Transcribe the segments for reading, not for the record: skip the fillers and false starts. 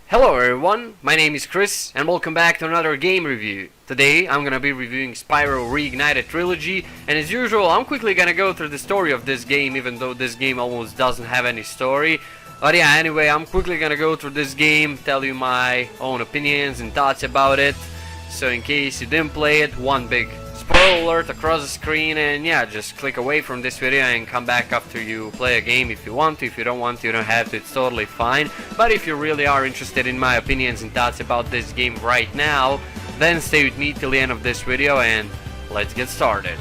Hello everyone, my name is Chris and welcome back to another game review. Today I'm gonna be reviewing Spyro Reignited Trilogy, and as usual I'm quickly gonna go through the story of this game, even though this game almost doesn't have any story. But yeah, anyway, I'm quickly gonna go through this game, tell you my own opinions and thoughts about it. So in case you didn't play it, one big spoiler alert across the screen, and yeah, just click away from this video and come back after you play a game if you want to. If you don't want to, you don't have to, it's totally fine. But if you really are interested in my opinions and thoughts about this game right now, then stay with me till the end of this video and let's get started.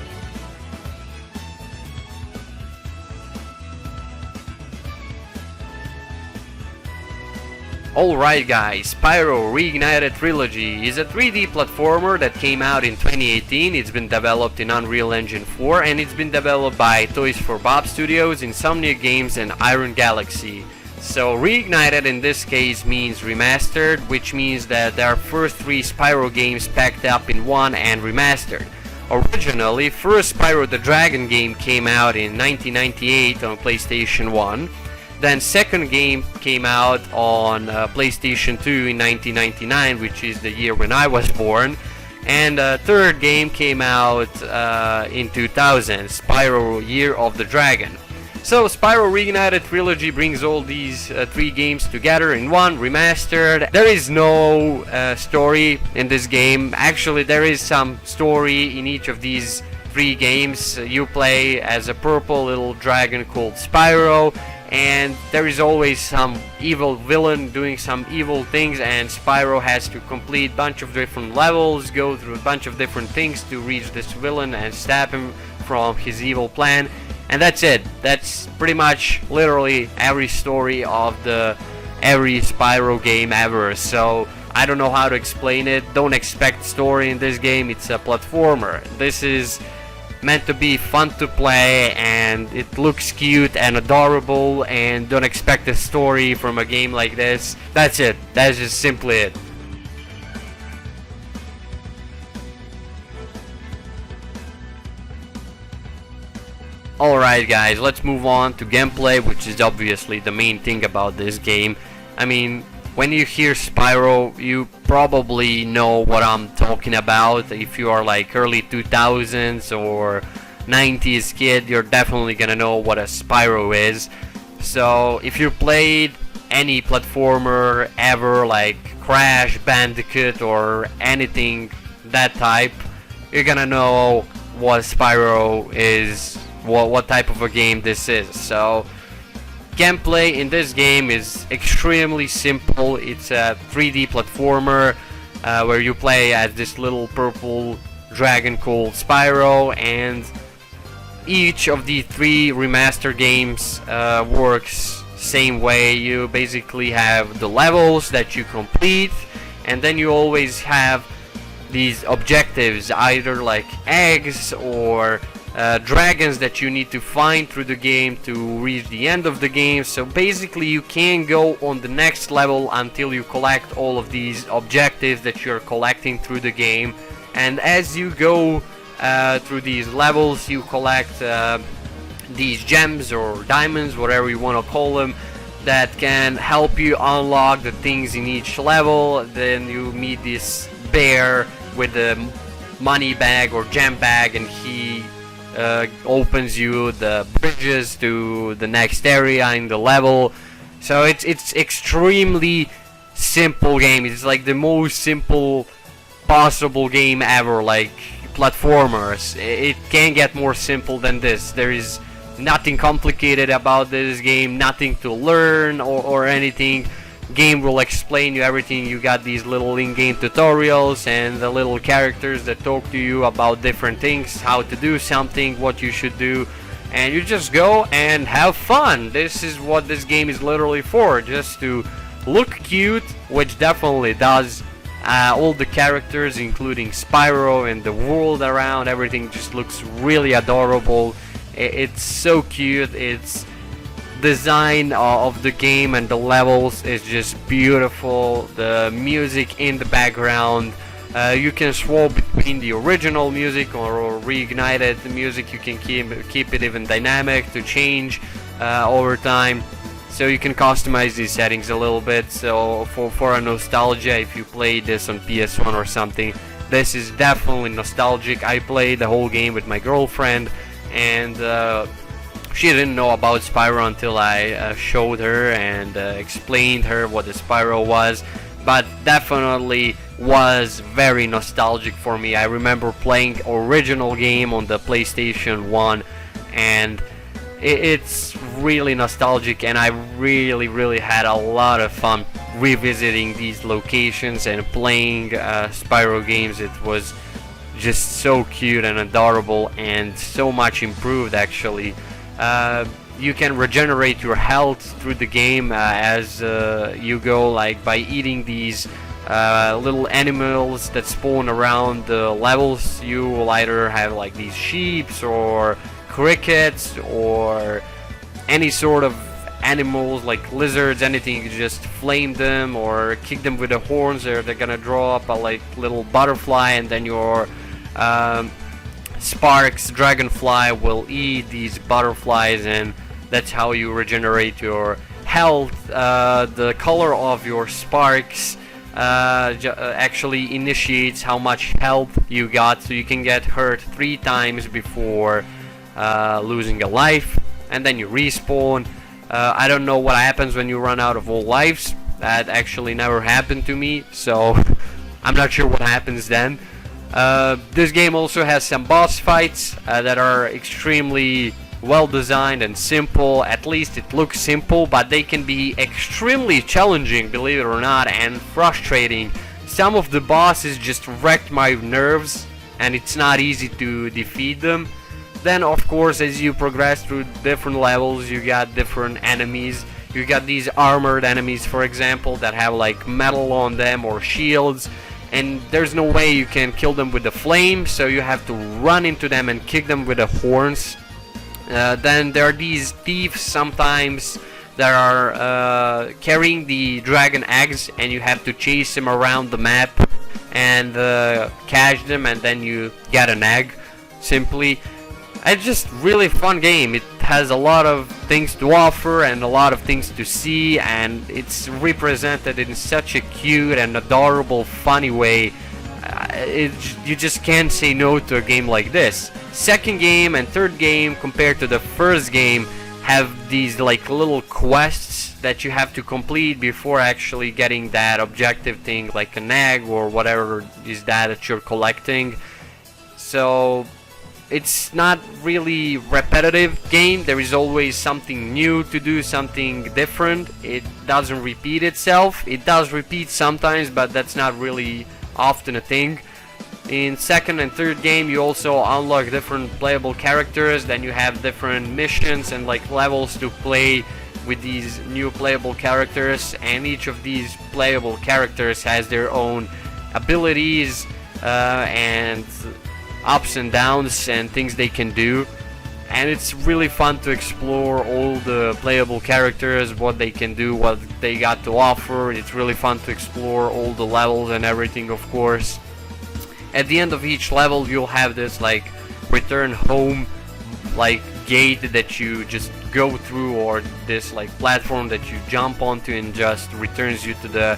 Alright guys, Spyro Reignited Trilogy is a 3D platformer that came out in 2018. It's been developed in Unreal Engine 4 and it's been developed by Toys for Bob Studios, Insomnia Games and Iron Galaxy. So Reignited in this case means remastered, which means that there are first 3 Spyro games packed up in one and remastered. Originally, first Spyro the Dragon game came out in 1998 on PlayStation 1. Then second game came out on PlayStation 2 in 1999, which is the year when I was born. And third game came out in 2000, Spyro Year of the Dragon. So Spyro Reignited Trilogy brings all these 3 games together in one, remastered. There is no story in this game. Actually, there is some story in each of these 3 games. You play as a purple little dragon called Spyro, and there is always some evil villain doing some evil things, and Spyro has to complete a bunch of different levels, go through a bunch of different things to reach this villain and stop him from his evil plan. And that's it. That's pretty much literally every story of every Spyro game ever. So I don't know how to explain it. Don't expect story in this game. It's a platformer. This is meant to be fun to play, and it looks cute and adorable, and don't expect a story from a game like this. That's it. That's just simply it. Alright guys, let's move on to gameplay, which is obviously the main thing about this game. I mean, when you hear Spyro, you probably know what I'm talking about. If you are like early 2000s or 90s kid, you're definitely gonna know what a Spyro is. So if you played any platformer ever, like Crash, Bandicoot or anything that type, you're gonna know what Spyro is, what type of a game this is. So gameplay in this game is extremely simple. It's a 3D platformer where you play as this little purple dragon called Spyro, and each of the 3 remaster games works same way. You basically have the levels that you complete, and then you always have these objectives, either like eggs or dragons that you need to find through the game to reach the end of the game. So basically you can't go on the next level until you collect all of these objectives that you're collecting through the game. And as you go through these levels, you collect these gems or diamonds, whatever you want to call them, that can help you unlock the things in each level. Then you meet this bear with the money bag or gem bag, and he opens you the bridges to the next area in the level. So it's extremely simple game. It's like the most simple possible game ever, like platformers. It can't get more simple than this. There is nothing complicated about this game, nothing to learn or anything. Game will explain you everything. You got these little in-game tutorials and the little characters that talk to you about different things, how to do something, what you should do, and you just go and have fun. This is what this game is literally for, just to look cute, which definitely does. All the characters, including Spyro and the world around, everything just looks really adorable. It's so cute. It's design of the game and the levels is just beautiful. The music in the background, you can swap between the original music or reignited music. You can keep it even dynamic to change over time. so you can customize these settings a little bit. So for a nostalgia, if you played this on PS1 or something, this is definitely nostalgic. I played the whole game with my girlfriend, and she didn't know about Spyro until I showed her and explained her what the Spyro was. But definitely was very nostalgic for me. I remember playing original game on the PlayStation 1, and it's really nostalgic, and I really had a lot of fun revisiting these locations and playing Spyro games. It was just so cute and adorable, and so much improved actually. You can regenerate your health through the game as you go, like by eating these little animals that spawn around the levels. You will either have like these sheeps or crickets or any sort of animals like lizards, anything. You just flame them or kick them with the horns, or they're gonna draw up a like little butterfly, and then your Sparks dragonfly will eat these butterflies, and that's how you regenerate your health. The color of your Sparks actually initiates how much health you got, so you can get hurt 3 times before losing a life, and then you respawn. I don't know what happens when you run out of all lives. That actually never happened to me, so I'm not sure what happens then. This game also has some boss fights that are extremely well designed and simple. At least it looks simple, but they can be extremely challenging, believe it or not, and frustrating. Some of the bosses just wrecked my nerves, and it's not easy to defeat them. Then of course, as you progress through different levels, you got different enemies. You got these armored enemies, for example, that have like metal on them or shields, and there's no way you can kill them with the flame, so you have to run into them and kick them with the horns. Then there are these thieves sometimes that are carrying the dragon eggs, and you have to chase them around the map and catch them, and then you get an egg. Simply, it's just really fun game. It has a lot of things to offer and a lot of things to see, and it's represented in such a cute and adorable, funny way. You just can't say no to a game like this. Second game and third game, compared to the first game, have these like little quests that you have to complete before actually getting that objective thing, like an egg or whatever is that you're collecting. So it's not really repetitive game. There is always something new to do, something different. It doesn't repeat itself. It does repeat sometimes, but that's not really often a thing. In second and third game, you also unlock different playable characters. Then you have different missions and like levels to play with these new playable characters, and each of these playable characters has their own abilities and ups and downs and things they can do, and it's really fun to explore all the playable characters, what they can do, what they got to offer. It's really fun to explore all the levels and everything, of course. At the end of each level, you'll have this like return home like gate that you just go through, or this like platform that you jump onto, and just returns you to the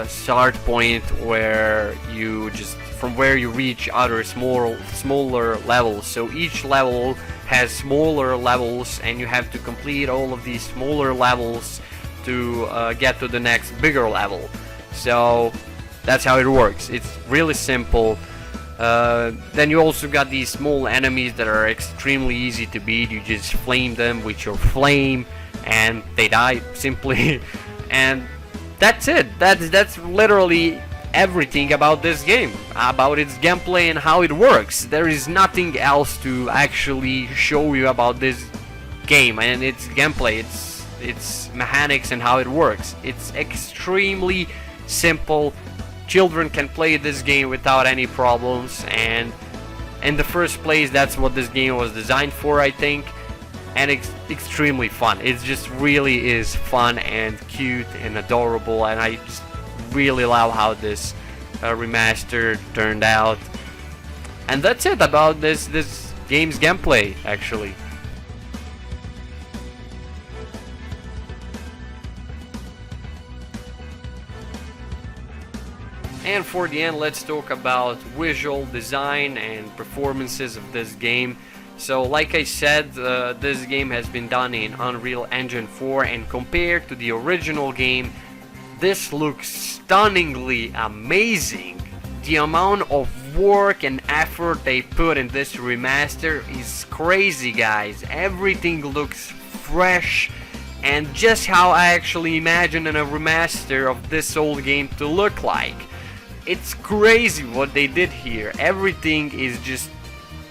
start point where you just from where you reach other smaller levels. So each level has smaller levels, and you have to complete all of these smaller levels to get to the next bigger level. So that's how it works. It's really simple. Then you also got these small enemies that are extremely easy to beat. You just flame them with your flame and they die simply. And that's it. That's literally everything about this game, about its gameplay and how it works. There is nothing else to actually show you about this game and its gameplay, its mechanics and how it works. It's extremely simple. Children can play this game without any problems, and in the first place, that's what this game was designed for, I think. And it's extremely fun. It just really is fun and cute and adorable, and I just really love how this remaster turned out. And that's it about this game's gameplay, actually. And for the end, let's talk about visual design and performances of this game. So like I said, this game has been done in Unreal Engine 4, and compared to the original game, this looks stunningly amazing. The amount of work and effort they put in this remaster is crazy, guys. Everything looks fresh and just how I actually imagine a remaster of this old game to look like. It's crazy what they did here. Everything is just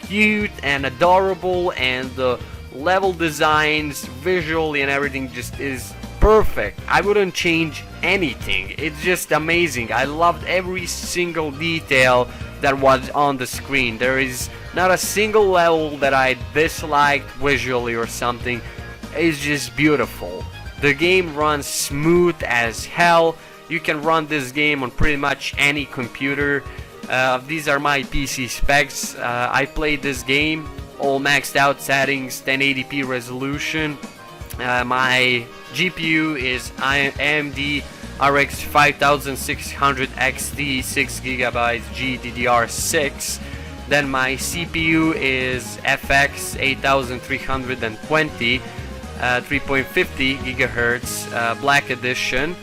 cute and adorable, and the level designs visually and everything just is perfect. I wouldn't change anything. It's just amazing. I loved every single detail that was on the screen. There is not a single level that I disliked visually or something. It's just beautiful. The game runs smooth as hell. You can run this game on pretty much any computer. These are my PC specs. I played this game all maxed out settings, 1080p resolution. My GPU is AMD RX 5600 XT 6GB GDDR6. Then my CPU is FX 8320 3.50 GHz Black Edition.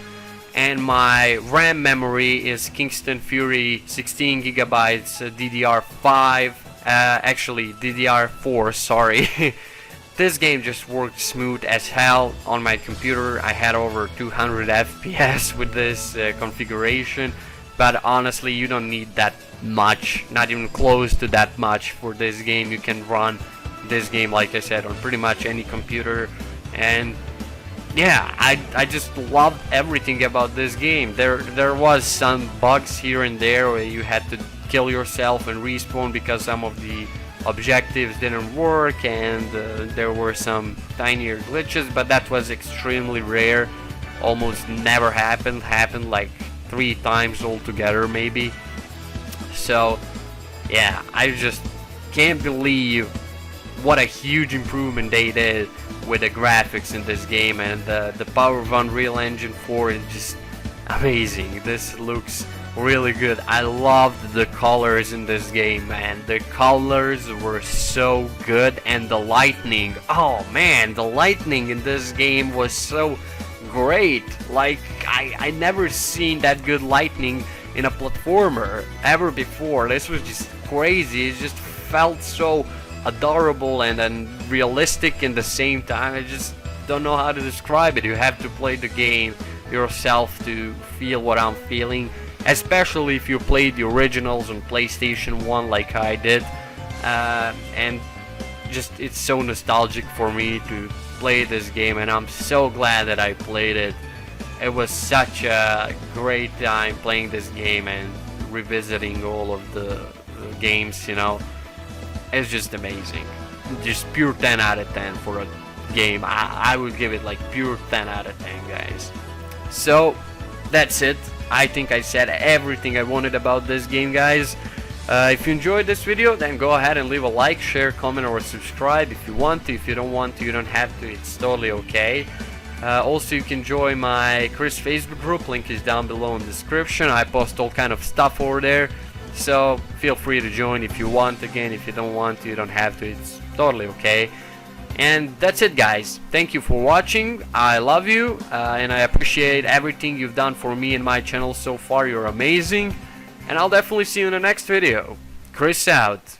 And my RAM memory is Kingston Fury 16 gigabytes DDR5, actually DDR4, sorry. This game just worked smooth as hell on my computer. I had over 200 FPS with this configuration, but honestly you don't need that much, not even close to that much for this game. You can run this game, like I said, on pretty much any computer. And yeah, I just loved everything about this game. There was some bugs here and there where you had to kill yourself and respawn because some of the objectives didn't work, and there were some tinier glitches, but that was extremely rare. Almost never happened like 3 times altogether maybe. So yeah, I just can't believe what a huge improvement they did with the graphics in this game, and the power of Unreal Engine 4 is just amazing. This looks really good. I loved the colors in this game, man. The colors were so good, and the lightning, oh man, the lightning in this game was so great. Like I never seen that good lightning in a platformer ever before. This was just crazy. It just felt so adorable and realistic in the same time. I just don't know how to describe it. You have to play the game yourself to feel what I'm feeling, especially if you played the originals on PlayStation 1 like I did. And just it's so nostalgic for me to play this game, and I'm so glad that I played it. It was such a great time playing this game and revisiting all of the games, you know. It's just amazing. Just pure 10 out of 10 for a game. I would give it like pure 10 out of 10, guys. So that's it. I think I said everything I wanted about this game, guys. If you enjoyed this video, then go ahead and leave a like, share, comment, or subscribe if you want to. If you don't want to, you don't have to. It's totally okay. Also, you can join my Chris Facebook group. Link is down below in the description. I post all kind of stuff over there. So feel free to join if you want. Again, if you don't want to, you don't have to. It's totally okay. And that's it, guys. Thank you for watching. I love you, and I appreciate everything you've done for me and my channel so far. You're amazing. And I'll definitely see you in the next video. Chris out.